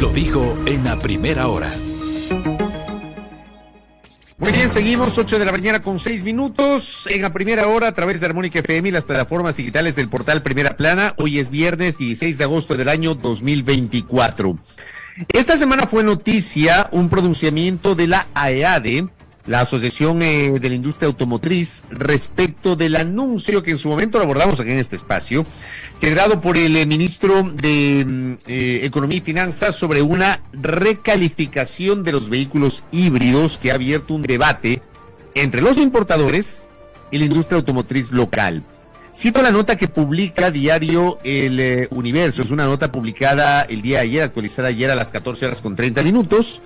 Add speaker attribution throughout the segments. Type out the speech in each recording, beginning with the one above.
Speaker 1: Lo dijo en la primera hora.
Speaker 2: Muy bien, seguimos 8 de la mañana con 6 minutos en la primera hora a través de Armónica FM y las plataformas digitales del portal Primera Plana. Hoy es viernes 16 de agosto del año 2024. Esta semana fue noticia un pronunciamiento de la AEADE, la Asociación de la Industria Automotriz, respecto del anuncio que en su momento lo abordamos aquí en este espacio, generado por el ministro de Economía y Finanzas sobre una recalificación de los vehículos híbridos que ha abierto un debate entre los importadores y la industria automotriz local. Cito la nota que publica diario El Universo, es una nota publicada el día de ayer, actualizada ayer a las 14 horas con 30 minutos.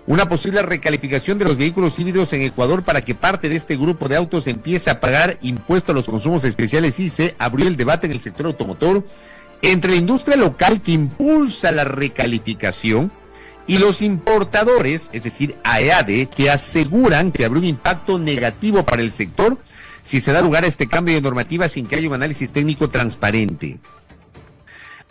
Speaker 2: Una posible recalificación de los vehículos híbridos en Ecuador para que parte de este grupo de autos empiece a pagar impuesto a los consumos especiales y se abrió el debate en el sector automotor entre la industria local que impulsa la recalificación y los importadores, es decir, AEADE, que aseguran que habrá un impacto negativo para el sector si se da lugar a este cambio de normativa sin que haya un análisis técnico transparente.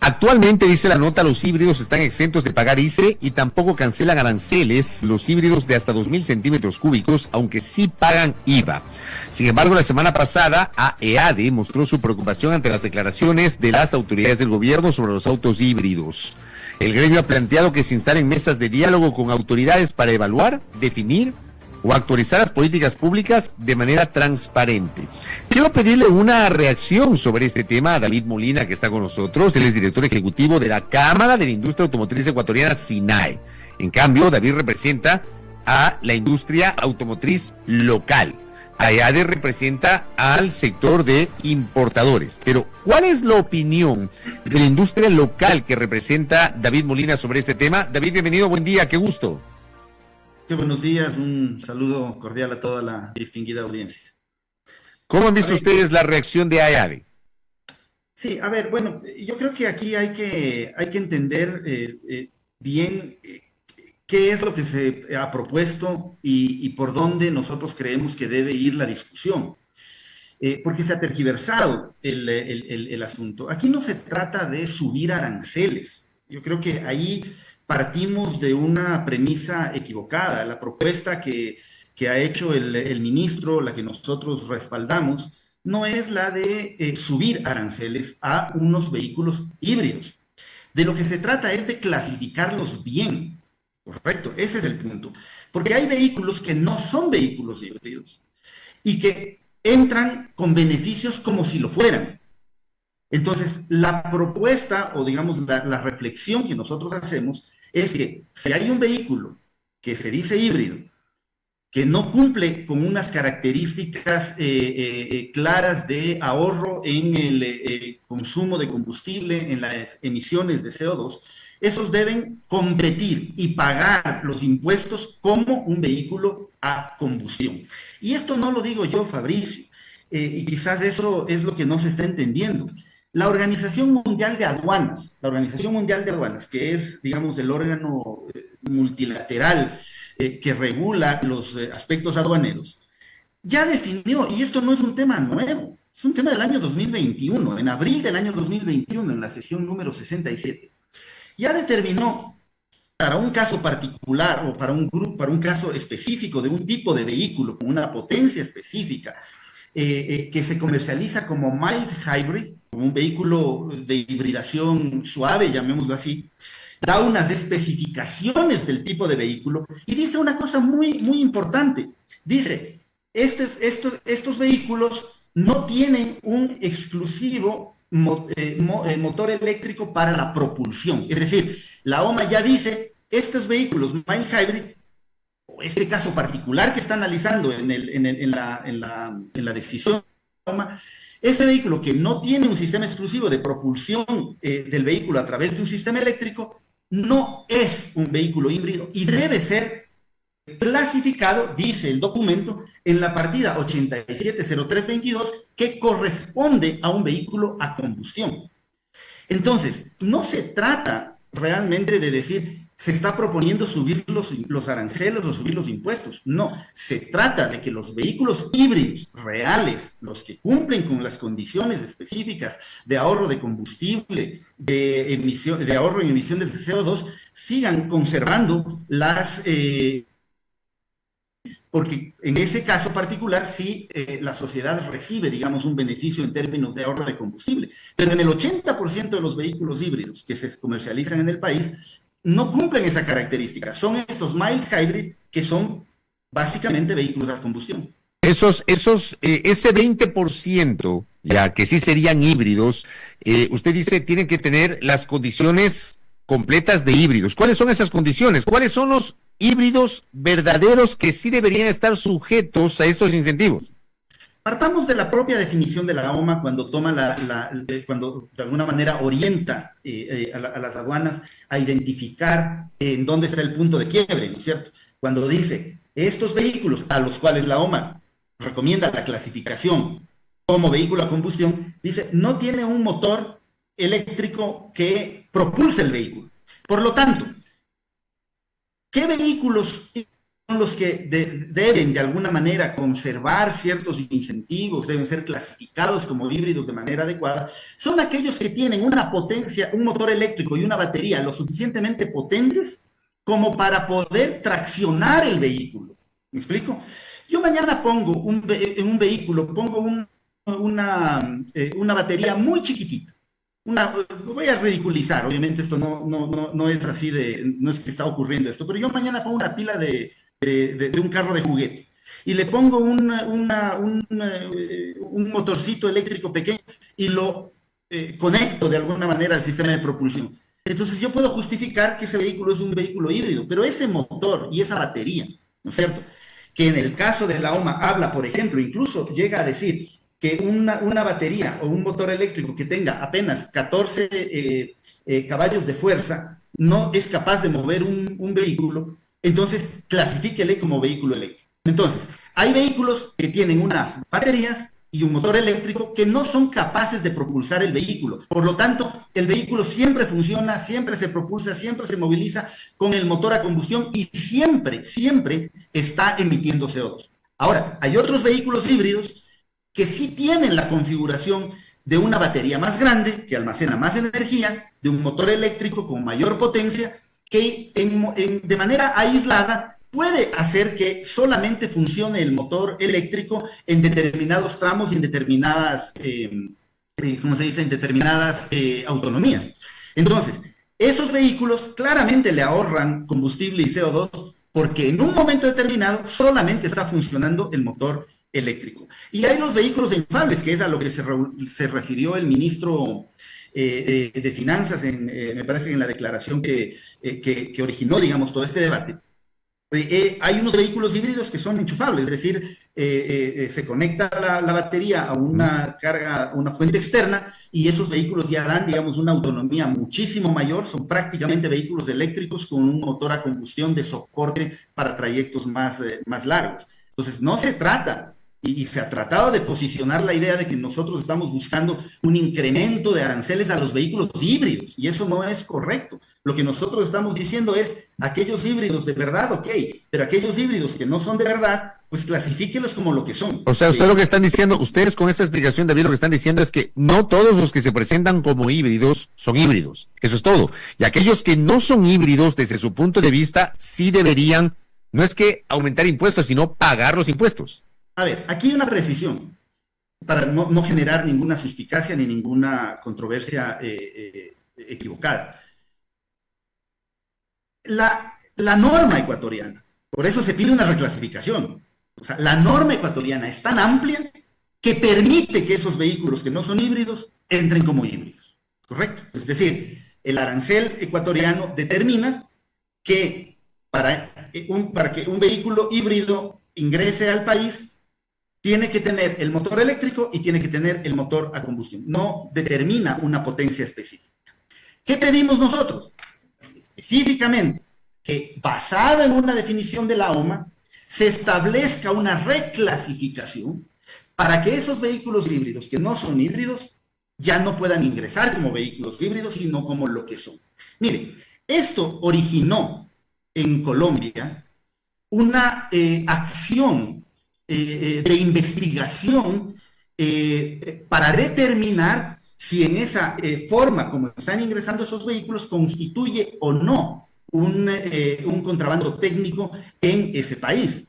Speaker 2: Actualmente, dice la nota, los híbridos están exentos de pagar ICE y tampoco cancelan aranceles los híbridos de hasta 2.000 centímetros cúbicos, aunque sí pagan IVA. Sin embargo, la semana pasada, AEADE mostró su preocupación ante las declaraciones de las autoridades del gobierno sobre los autos híbridos. El gremio ha planteado que se instalen mesas de diálogo con autoridades para evaluar, definir o actualizar las políticas públicas de manera transparente. Quiero pedirle una reacción sobre este tema a David Molina, que está con nosotros. Él es director ejecutivo de la Cámara de la Industria Automotriz Ecuatoriana, SINAE. En cambio, David representa a la industria automotriz local. AEADE representa al sector de importadores. Pero, ¿cuál es la opinión de la industria local que representa David Molina sobre este tema? David, bienvenido, buen día, qué gusto.
Speaker 3: Buenos días, un saludo cordial a toda la distinguida audiencia.
Speaker 2: ¿Cómo han visto ustedes la reacción de AEADE?
Speaker 3: Sí, a ver, bueno, yo creo que aquí hay que entender bien qué es lo que se ha propuesto y por dónde nosotros creemos que debe ir la discusión. Porque se ha tergiversado el asunto. Aquí no se trata de subir aranceles. Yo creo que ahí partimos de una premisa equivocada. La propuesta que ha hecho el ministro, la que nosotros respaldamos, no es la de subir aranceles a unos vehículos híbridos. De lo que se trata es de clasificarlos bien. Correcto, ese es el punto. Porque hay vehículos que no son vehículos híbridos y que entran con beneficios como si lo fueran. Entonces, la propuesta, o digamos la reflexión que nosotros hacemos, es que si hay un vehículo que se dice híbrido, que no cumple con unas características claras de ahorro en el consumo de combustible, en las emisiones de CO2, esos deben competir y pagar los impuestos como un vehículo a combustión. Y esto no lo digo yo, Fabricio, y quizás eso es lo que no se está entendiendo. La Organización Mundial de Aduanas, que es, digamos, el órgano multilateral que regula los aspectos aduaneros, ya definió, y esto no es un tema nuevo, es un tema del año 2021, en abril del año 2021, en la sesión número 67, ya determinó para un caso particular o para un grupo, para un caso específico de un tipo de vehículo con una potencia específica, que se comercializa como mild hybrid, como un vehículo de hibridación suave, llamémoslo así, da unas especificaciones del tipo de vehículo y dice una cosa muy, muy importante. Dice, estos vehículos no tienen un exclusivo motor eléctrico para la propulsión. Es decir, la OMA ya dice, estos vehículos mild hybrid, este caso particular que está analizando en la decisión, este vehículo que no tiene un sistema exclusivo de propulsión del vehículo a través de un sistema eléctrico, no es un vehículo híbrido y debe ser clasificado, dice el documento, en la partida 870322, que corresponde a un vehículo a combustión. Entonces, no se trata realmente de decir se está proponiendo subir los aranceles o subir los impuestos. No, se trata de que los vehículos híbridos reales, los que cumplen con las condiciones específicas de ahorro de combustible, de ahorro en emisiones de CO2, sigan conservando porque en ese caso particular sí la sociedad recibe, digamos, un beneficio en términos de ahorro de combustible. Pero en el 80% de los vehículos híbridos que se comercializan en el país, no cumplen esa característica. Son estos mild hybrid que son básicamente vehículos a combustión.
Speaker 2: Ese 20%, ya que sí serían híbridos, usted dice tienen que tener las condiciones completas de híbridos. ¿Cuáles son esas condiciones? ¿Cuáles son los híbridos verdaderos que sí deberían estar sujetos a estos incentivos?
Speaker 3: Partamos de la propia definición de la OMA cuando toma cuando de alguna manera orienta a las aduanas a identificar en dónde está el punto de quiebre, ¿no es cierto? Cuando dice, estos vehículos a los cuales la OMA recomienda la clasificación como vehículo a combustión, dice, no tiene un motor eléctrico que propulse el vehículo. Por lo tanto, ¿qué vehículos son los que deben de alguna manera conservar ciertos incentivos, deben ser clasificados como híbridos de manera adecuada? Son aquellos que tienen una potencia, un motor eléctrico y una batería lo suficientemente potentes como para poder traccionar el vehículo. ¿Me explico? Yo mañana pongo en un vehículo, pongo una batería muy chiquitita. Voy a ridiculizar, obviamente esto no es así no es que está ocurriendo esto, pero yo mañana pongo una pila de un carro de juguete y le pongo un motorcito eléctrico pequeño y lo conecto de alguna manera al sistema de propulsión. Entonces yo puedo justificar que ese vehículo es un vehículo híbrido, pero ese motor y esa batería, ¿no es cierto? Que en el caso de la OMA habla, por ejemplo, incluso llega a decir que una batería o un motor eléctrico que tenga apenas 14 caballos de fuerza no es capaz de mover un vehículo, entonces clasifíquele como vehículo eléctrico. Entonces, hay vehículos que tienen unas baterías y un motor eléctrico que no son capaces de propulsar el vehículo. Por lo tanto, el vehículo siempre funciona, siempre se propulsa, siempre se moviliza con el motor a combustión y siempre está emitiendo CO2. Ahora, hay otros vehículos híbridos que sí tienen la configuración de una batería más grande, que almacena más energía, de un motor eléctrico con mayor potencia, que de manera aislada puede hacer que solamente funcione el motor eléctrico en determinados tramos y en determinadas, ¿cómo se dice?, en determinadas autonomías. Entonces, esos vehículos claramente le ahorran combustible y CO2 porque en un momento determinado solamente está funcionando el motor eléctrico. Y hay los vehículos enchufables, que es a lo que se refirió el ministro de Finanzas, me parece que en la declaración que originó, digamos, todo este debate. Hay unos vehículos híbridos que son enchufables, es decir, se conecta la batería a una carga, una fuente externa, y esos vehículos ya dan, digamos, una autonomía muchísimo mayor, son prácticamente vehículos eléctricos con un motor a combustión de soporte para trayectos más largos. Entonces, no se trata, y se ha tratado de posicionar la idea de que nosotros estamos buscando un incremento de aranceles a los vehículos híbridos, y eso no es correcto. Lo que nosotros estamos diciendo es, aquellos híbridos de verdad, ok, pero aquellos híbridos que no son de verdad, pues clasifíquelos como lo que son.
Speaker 2: O sea, usted lo que están diciendo, ustedes con esta explicación, David, lo que están diciendo es que no todos los que se presentan como híbridos son híbridos. Eso es todo. Y aquellos que no son híbridos, desde su punto de vista, sí deberían, no es que aumentar impuestos, sino pagar los impuestos.
Speaker 3: A ver, aquí hay una precisión, para no generar ninguna suspicacia ni ninguna controversia equivocada. La norma ecuatoriana, por eso se pide una reclasificación. O sea, la norma ecuatoriana es tan amplia que permite que esos vehículos que no son híbridos entren como híbridos, ¿correcto? Es decir, el arancel ecuatoriano determina que para que un vehículo híbrido ingrese al país, tiene que tener el motor eléctrico y tiene que tener el motor a combustión. No determina una potencia específica. ¿Qué pedimos nosotros? Específicamente, que basada en una definición de la OMA, se establezca una reclasificación para que esos vehículos híbridos que no son híbridos ya no puedan ingresar como vehículos híbridos, sino como lo que son. Mire, Esto originó en Colombia una acción de investigación para determinar si en esa forma como están ingresando esos vehículos constituye o no un contrabando técnico en ese país.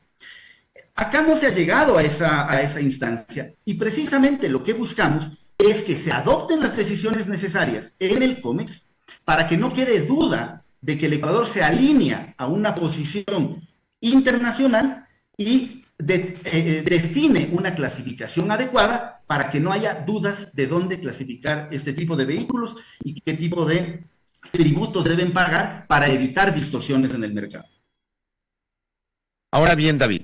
Speaker 3: Acá no se ha llegado a esa instancia y precisamente lo que buscamos es que se adopten las decisiones necesarias en el COMEX para que no quede duda de que el Ecuador se alinea a una posición internacional y define una clasificación adecuada para que no haya dudas de dónde clasificar este tipo de vehículos y qué tipo de tributos deben pagar para evitar distorsiones en el mercado.
Speaker 2: Ahora bien, David,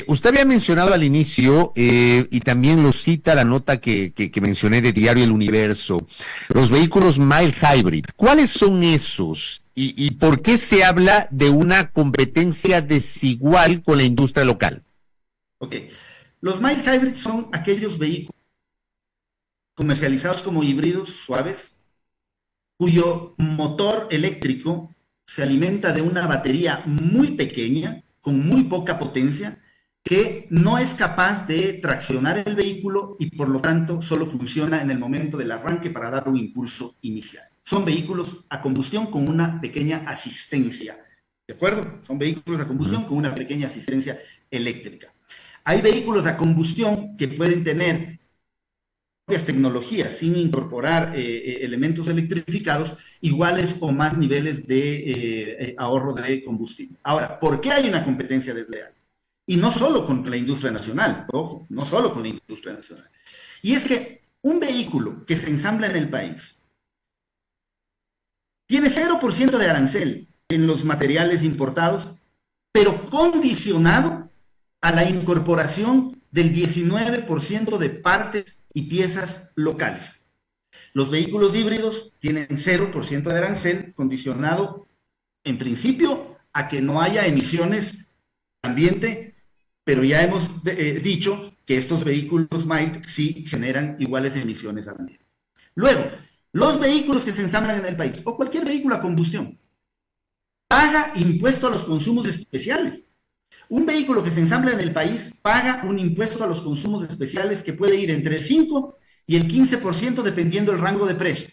Speaker 2: usted había mencionado al inicio, y también lo cita la nota que mencioné de Diario El Universo, los vehículos mild hybrid. ¿Cuáles son esos? ¿Y por qué se habla de una competencia desigual con la industria local?
Speaker 3: Ok, los mild hybrid son aquellos vehículos comercializados como híbridos suaves, cuyo motor eléctrico se alimenta de una batería muy pequeña, con muy poca potencia, que no es capaz de traccionar el vehículo y por lo tanto solo funciona en el momento del arranque para dar un impulso inicial. Son vehículos a combustión con una pequeña asistencia, ¿de acuerdo? Son vehículos a combustión con una pequeña asistencia eléctrica. Hay vehículos a combustión que pueden tener tecnologías sin incorporar elementos electrificados iguales o más niveles de ahorro de combustible. Ahora, ¿por qué hay una competencia desleal? Y no solo con la industria nacional, ojo, no solo con la industria nacional. Y es que un vehículo que se ensambla en el país tiene 0% de arancel en los materiales importados, pero condicionado a la incorporación del 19% de partes y piezas locales. Los vehículos híbridos tienen 0% de arancel, condicionado en principio a que no haya emisiones al ambiente, pero ya hemos dicho que estos vehículos mild sí generan iguales emisiones al ambiente. Luego, los vehículos que se ensamblan en el país, o cualquier vehículo a combustión, paga impuesto a los consumos especiales. Un vehículo que se ensambla en el país paga un impuesto a los consumos especiales que puede ir entre el 5 y el 15% dependiendo del rango de precio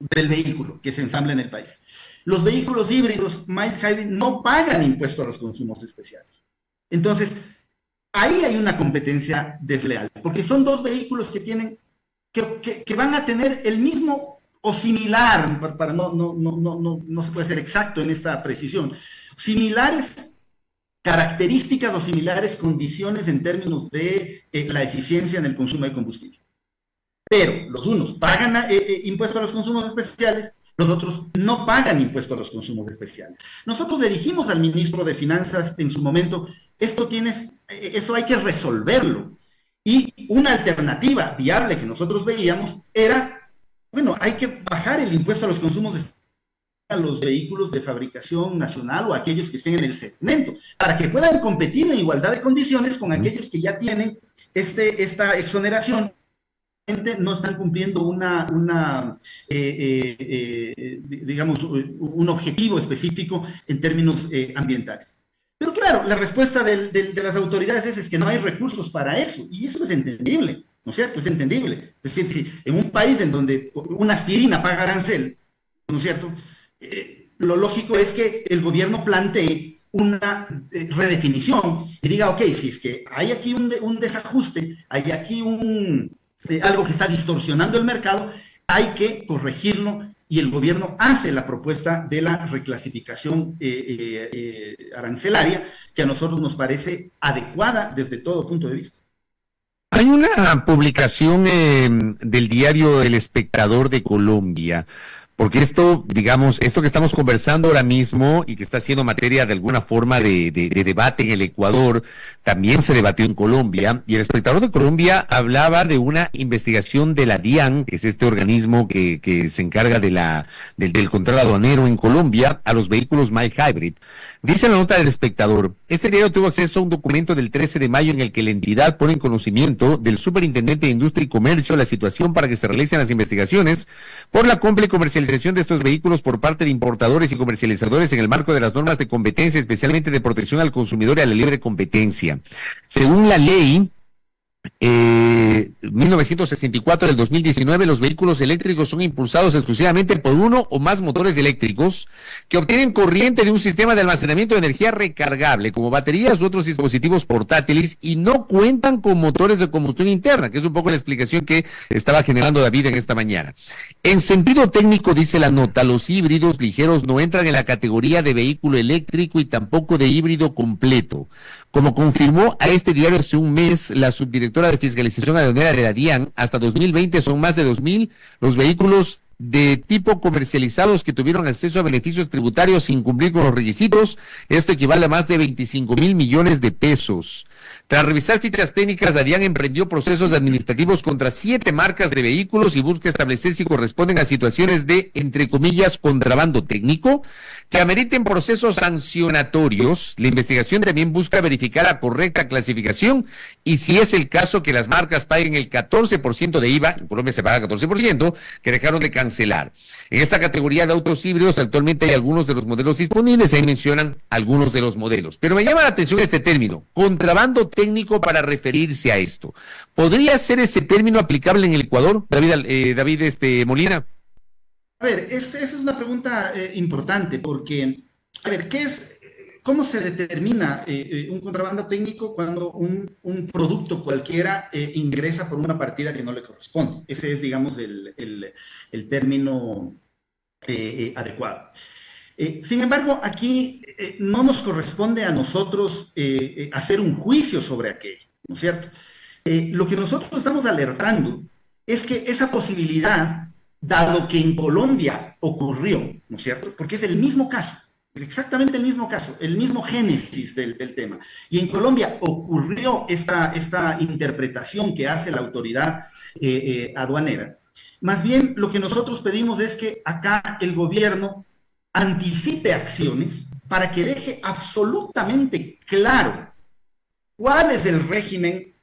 Speaker 3: del vehículo que se ensambla en el país. Los vehículos híbridos, mild hybrid, no pagan impuesto a los consumos especiales. Entonces, ahí hay una competencia desleal, porque son dos vehículos que tienen, que van a tener el mismo o similar, para no se puede ser exacto en esta precisión, similares características o similares condiciones en términos de la eficiencia en el consumo de combustible. Pero los unos pagan impuesto a los consumos especiales, los otros no pagan impuesto a los consumos especiales. Nosotros le dijimos al ministro de Finanzas en su momento, esto hay que resolverlo. Y una alternativa viable que nosotros veíamos era, bueno, hay que bajar el impuesto a los consumos especiales a los vehículos de fabricación nacional o aquellos que estén en el segmento, para que puedan competir en igualdad de condiciones con aquellos que ya tienen esta exoneración, no están cumpliendo digamos, un objetivo específico en términos ambientales. Pero claro, la respuesta de las autoridades es que no hay recursos para eso, y eso es entendible, ¿no es cierto? Es entendible. Es decir, si en un país en donde una aspirina paga arancel, ¿no es cierto?, lo lógico es que el gobierno plantee una redefinición y diga, ok, si es que hay aquí un desajuste, hay aquí algo que está distorsionando el mercado, hay que corregirlo y el gobierno hace la propuesta de la reclasificación arancelaria que a nosotros nos parece adecuada desde todo punto de vista.
Speaker 2: Hay una publicación del diario El Espectador de Colombia, porque esto, digamos, esto que estamos conversando ahora mismo y que está siendo materia de alguna forma de debate en el Ecuador, también se debatió en Colombia, y El Espectador de Colombia hablaba de una investigación de la DIAN, que es este organismo que se encarga del control aduanero en Colombia, a los vehículos mild hybrid. Dice la nota del Espectador, este diario tuvo acceso a un documento del 13 de mayo en el que la entidad pone en conocimiento del superintendente de Industria y Comercio la situación para que se realicen las investigaciones por la compra y comercialización comercialización de estos vehículos por parte de importadores y comercializadores en el marco de las normas de competencia, especialmente de protección al consumidor y a la libre competencia. Según la ley 1964 del 2019, los vehículos eléctricos son impulsados exclusivamente por uno o más motores eléctricos que obtienen corriente de un sistema de almacenamiento de energía recargable, como baterías u otros dispositivos portátiles, y no cuentan con motores de combustión interna, que es un poco la explicación que estaba generando David en esta mañana. En sentido técnico, dice la nota, los híbridos ligeros no entran en la categoría de vehículo eléctrico y tampoco de híbrido completo. Como confirmó a este diario hace un mes la subdirectora de Fiscalización Aduanera de la DIAN, hasta 2020 son más de 2,000 los vehículos de tipo comercializados que tuvieron acceso a beneficios tributarios sin cumplir con los requisitos. Esto equivale a más de 25,000 millones de pesos. Tras revisar fichas técnicas, la DIAN emprendió procesos administrativos contra 7 marcas de vehículos y busca establecer si corresponden a situaciones de, entre comillas, contrabando técnico, que ameriten procesos sancionatorios. La investigación también busca verificar la correcta clasificación y, si es el caso, que las marcas paguen el 14% de IVA, en Colombia se paga 14%, que dejaron de cancelar. En esta categoría de autos híbridos actualmente hay algunos de los modelos disponibles, ahí mencionan algunos de los modelos. Pero me llama la atención este término, contrabando técnico, para referirse a esto. ¿Podría ser ese término aplicable en el Ecuador, David Molina?
Speaker 3: A ver, esa es una pregunta importante porque, a ver, ¿cómo se determina un contrabando técnico cuando un producto cualquiera ingresa por una partida que no le corresponde? Ese es, digamos, el término adecuado. Sin embargo, aquí no nos corresponde a nosotros hacer un juicio sobre aquello, ¿no es cierto? Lo que nosotros estamos alertando es que esa posibilidad, dado que en Colombia ocurrió, ¿no es cierto? Porque es el mismo caso, es exactamente el mismo caso, el mismo génesis del tema. Y en Colombia ocurrió esta interpretación que hace la autoridad aduanera. Más bien, lo que nosotros pedimos es que acá el gobierno anticipe acciones para que deje absolutamente claro cuál es el régimen,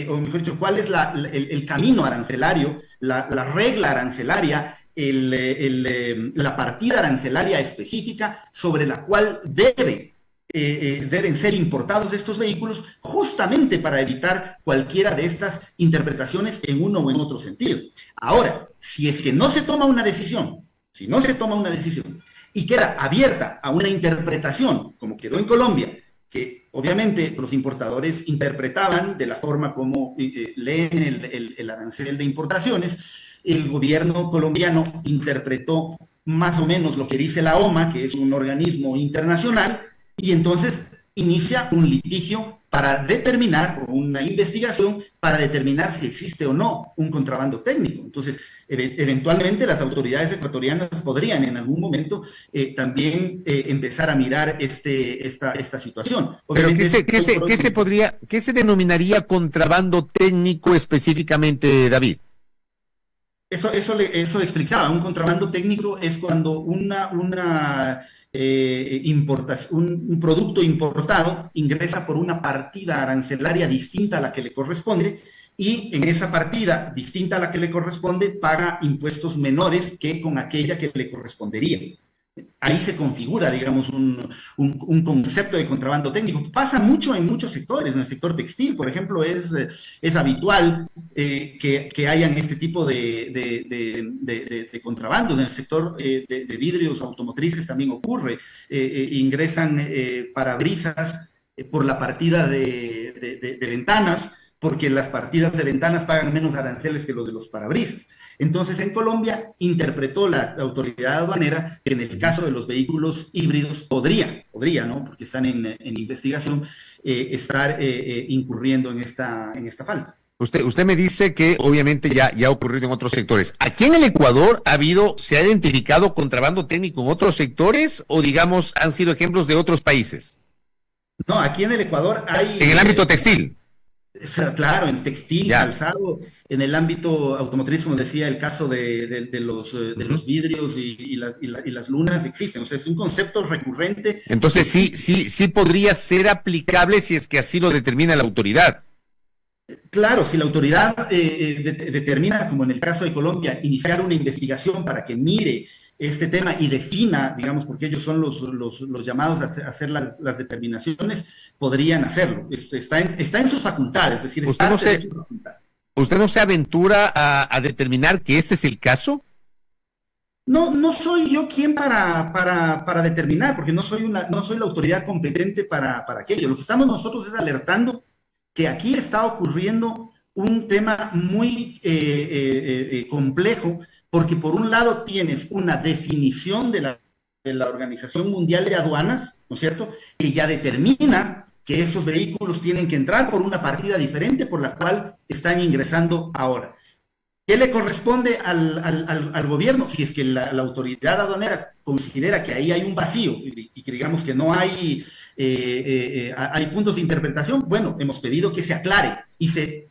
Speaker 3: o mejor dicho, cuál es el camino arancelario, la regla arancelaria, la partida arancelaria específica sobre la cual deben ser importados estos vehículos, justamente para evitar cualquiera de estas interpretaciones en uno o en otro sentido. Ahora, si es que no se toma una decisión, y queda abierta a una interpretación, como quedó en Colombia, que obviamente los importadores interpretaban de la forma como leen el arancel de importaciones, el gobierno colombiano interpretó más o menos lo que dice la OMA, que es un organismo internacional, y entonces inicia un litigio para determinar, o una investigación para determinar si existe o no un contrabando técnico. Entonces, eventualmente las autoridades ecuatorianas podrían en algún momento también empezar a mirar esta situación. Obviamente,
Speaker 2: pero ¿qué se denominaría contrabando técnico específicamente, David?
Speaker 3: Eso explicaba. Un contrabando técnico es cuando un producto importado ingresa por una partida arancelaria distinta a la que le corresponde, y en esa partida distinta a la que le corresponde paga impuestos menores que con aquella que le correspondería. Ahí se configura, digamos, un concepto de contrabando técnico. Pasa mucho en muchos sectores. En el sector textil, por ejemplo, es habitual que hayan este tipo de contrabandos. En el sector de vidrios automotrices también ocurre. Ingresan parabrisas por la partida de ventanas, porque las partidas de ventanas pagan menos aranceles que los de los parabrisas. Entonces, en Colombia interpretó la autoridad aduanera que en el caso de los vehículos híbridos podría, ¿no? Porque están en investigación, estar incurriendo en esta falta.
Speaker 2: Usted me dice que obviamente ya ha ocurrido en otros sectores. ¿Aquí en el Ecuador se ha identificado contrabando técnico en otros sectores, o digamos han sido ejemplos de otros países?
Speaker 3: No, aquí en el Ecuador hay...
Speaker 2: En el ámbito textil.
Speaker 3: Claro, en textil, calzado, en el ámbito automotriz, como decía, el caso de los vidrios y las lunas existen. O sea, es un concepto recurrente.
Speaker 2: Entonces sí podría ser aplicable si es que así lo determina la autoridad.
Speaker 3: Claro, si la autoridad determina, como en el caso de Colombia, iniciar una investigación para que mire este tema y defina, digamos, porque ellos son los llamados a hacer las determinaciones, podrían hacerlo. Está en sus facultades, es decir, es
Speaker 2: ¿Usted no
Speaker 3: parte de
Speaker 2: se,
Speaker 3: sus facultades.
Speaker 2: usted no se aventura a determinar que ese es el caso?
Speaker 3: No, no soy yo quien para determinar, porque no soy la autoridad competente para aquello. Lo que estamos nosotros es alertando que aquí está ocurriendo un tema muy complejo, porque por un lado tienes una definición de la Organización Mundial de Aduanas, ¿no es cierto?, que ya determina que esos vehículos tienen que entrar por una partida diferente por la cual están ingresando ahora. ¿Qué le corresponde al gobierno? Si es que la autoridad aduanera considera que ahí hay un vacío y que digamos que no hay, hay puntos de interpretación, bueno, hemos pedido que se aclare y se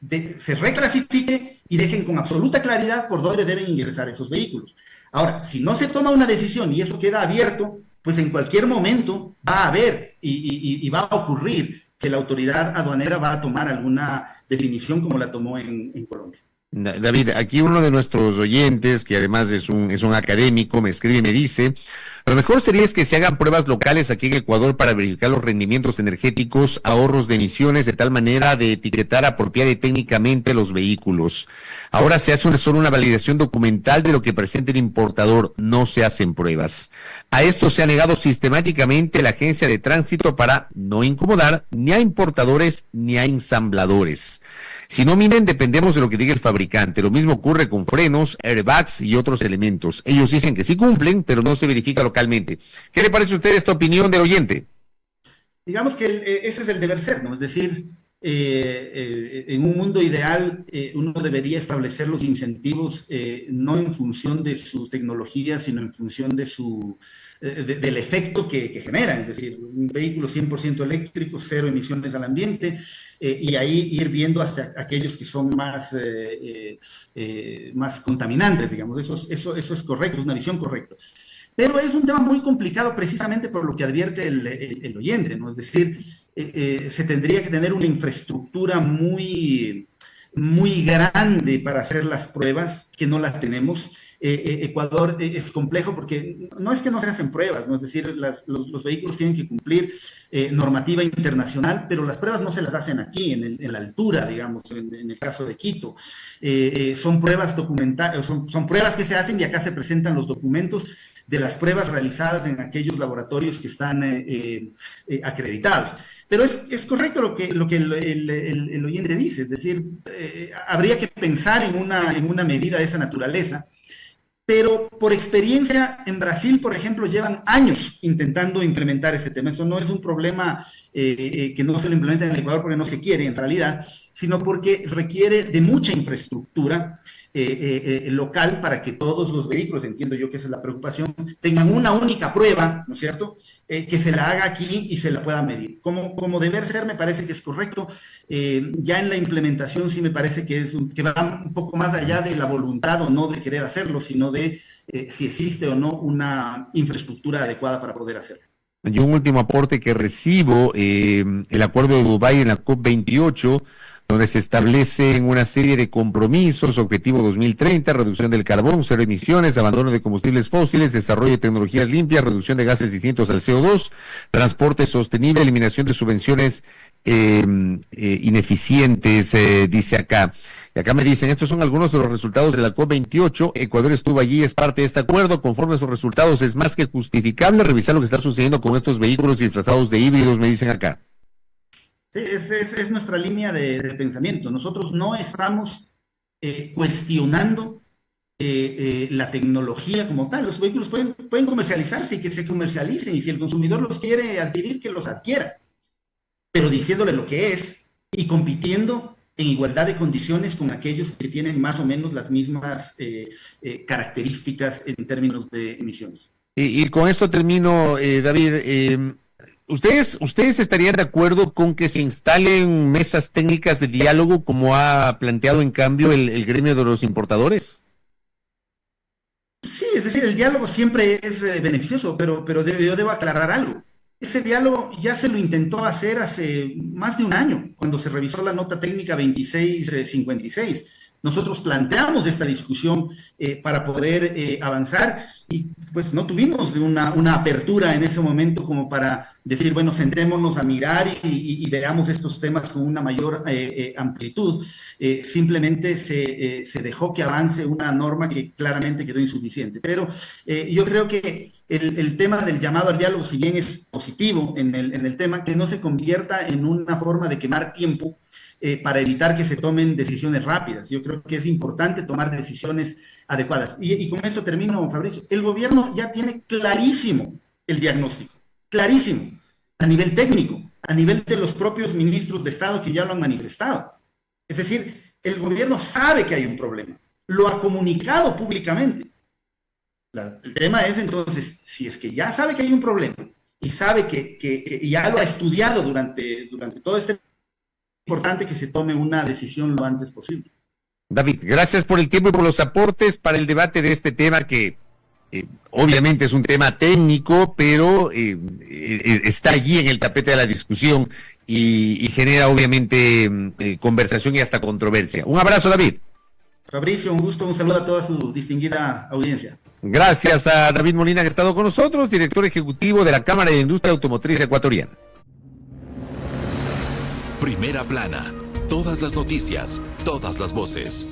Speaker 3: reclasifique y dejen con absoluta claridad por dónde deben ingresar esos vehículos. Ahora, si no se toma una decisión y eso queda abierto, pues en cualquier momento va a haber y va a ocurrir que la autoridad aduanera va a tomar alguna definición como la tomó en Colombia.
Speaker 2: David, aquí uno de nuestros oyentes, que además es un académico, me escribe y me dice: lo mejor sería es que se hagan pruebas locales aquí en Ecuador para verificar los rendimientos energéticos, ahorros de emisiones, de tal manera de etiquetar apropiada y técnicamente los vehículos. Ahora se hace solo una validación documental de lo que presenta el importador, no se hacen pruebas. A esto se ha negado sistemáticamente la Agencia de Tránsito para no incomodar ni a importadores ni a ensambladores. Si no, miren, dependemos de lo que diga el fabricante. Lo mismo ocurre con frenos, airbags y otros elementos. Ellos dicen que sí cumplen, pero no se verifica localmente. ¿Qué le parece a usted esta opinión del oyente?
Speaker 3: Digamos que ese es el deber ser, ¿no? Es decir, en un mundo ideal uno debería establecer los incentivos no en función de su tecnología, sino en función del efecto que genera, es decir, un vehículo 100% eléctrico, cero emisiones al ambiente, y ahí ir viendo hasta aquellos que son más contaminantes, digamos, eso es correcto, es una visión correcta. Pero es un tema muy complicado precisamente por lo que advierte el oyente, ¿no? Es decir, se tendría que tener una infraestructura muy, muy grande para hacer las pruebas, que no las tenemos. Ecuador es complejo porque no es que no se hacen pruebas, ¿no? Es decir, los vehículos tienen que cumplir normativa internacional, pero las pruebas no se las hacen aquí, en la altura, digamos, en el caso de Quito. Son pruebas documentadas, son pruebas que se hacen y acá se presentan los documentos de las pruebas realizadas en aquellos laboratorios que están acreditados. Pero es correcto lo que el oyente dice, es decir, habría que pensar en una medida de esa naturaleza, pero por experiencia en Brasil, por ejemplo, llevan años intentando implementar este tema. Esto no es un problema que no se lo implementa en el Ecuador porque no se quiere en realidad, sino porque requiere de mucha infraestructura local para que todos los vehículos, entiendo yo que esa es la preocupación, tengan una única prueba, ¿no es cierto?, que se la haga aquí y se la pueda medir. Como deber ser me parece que es correcto. Ya en la implementación sí me parece que va un poco más allá de la voluntad o no de querer hacerlo, sino de si existe o no una infraestructura adecuada para poder hacerlo.
Speaker 2: Y un último aporte que recibo, el acuerdo de Dubái en la COP28, donde se establecen una serie de compromisos: objetivo 2030, reducción del carbón, cero emisiones, abandono de combustibles fósiles, desarrollo de tecnologías limpias, reducción de gases distintos al CO2, transporte sostenible, eliminación de subvenciones ineficientes, dice acá. Y acá me dicen: estos son algunos de los resultados de la COP28. Ecuador estuvo allí, es parte de este acuerdo. Conforme a esos resultados, es más que justificable revisar lo que está sucediendo con estos vehículos disfrazados de híbridos, me dicen acá.
Speaker 3: Sí, es nuestra línea de pensamiento. Nosotros no estamos cuestionando la tecnología como tal. Los vehículos pueden comercializarse y que se comercialicen, y si el consumidor los quiere adquirir, que los adquiera, pero diciéndole lo que es y compitiendo en igualdad de condiciones con aquellos que tienen más o menos las mismas características en términos de emisiones.
Speaker 2: Y con esto termino, David. ¿Ustedes estarían de acuerdo con que se instalen mesas técnicas de diálogo, como ha planteado en cambio el gremio de los importadores?
Speaker 3: Sí, es decir, el diálogo siempre es beneficioso, pero yo debo aclarar algo. Ese diálogo ya se lo intentó hacer hace más de un año, cuando se revisó la nota técnica 2656. Nosotros planteamos esta discusión para poder avanzar y pues no tuvimos una apertura en ese momento como para decir, bueno, sentémonos a mirar y veamos estos temas con una mayor amplitud. Simplemente se dejó que avance una norma que claramente quedó insuficiente. Pero yo creo que el tema del llamado al diálogo, si bien es positivo en el tema, que no se convierta en una forma de quemar tiempo para evitar que se tomen decisiones rápidas. Yo creo que es importante tomar decisiones adecuadas. Y con esto termino, Fabricio. El gobierno ya tiene clarísimo el diagnóstico, clarísimo, a nivel técnico, a nivel de los propios ministros de Estado que ya lo han manifestado. Es decir, el gobierno sabe que hay un problema, lo ha comunicado públicamente. El tema es entonces, si es que ya sabe que hay un problema y sabe que ya lo ha estudiado durante todo este importante que se tome una decisión lo antes posible.
Speaker 2: David, gracias por el tiempo y por los aportes para el debate de este tema que obviamente es un tema técnico, pero está allí en el tapete de la discusión y genera obviamente conversación y hasta controversia. Un abrazo, David.
Speaker 3: Fabricio, un gusto, un saludo a toda su distinguida audiencia.
Speaker 2: Gracias a David Molina que ha estado con nosotros, director ejecutivo de la Cámara de Industria Automotriz Ecuatoriana.
Speaker 1: Primera plana. Todas las noticias, todas las voces.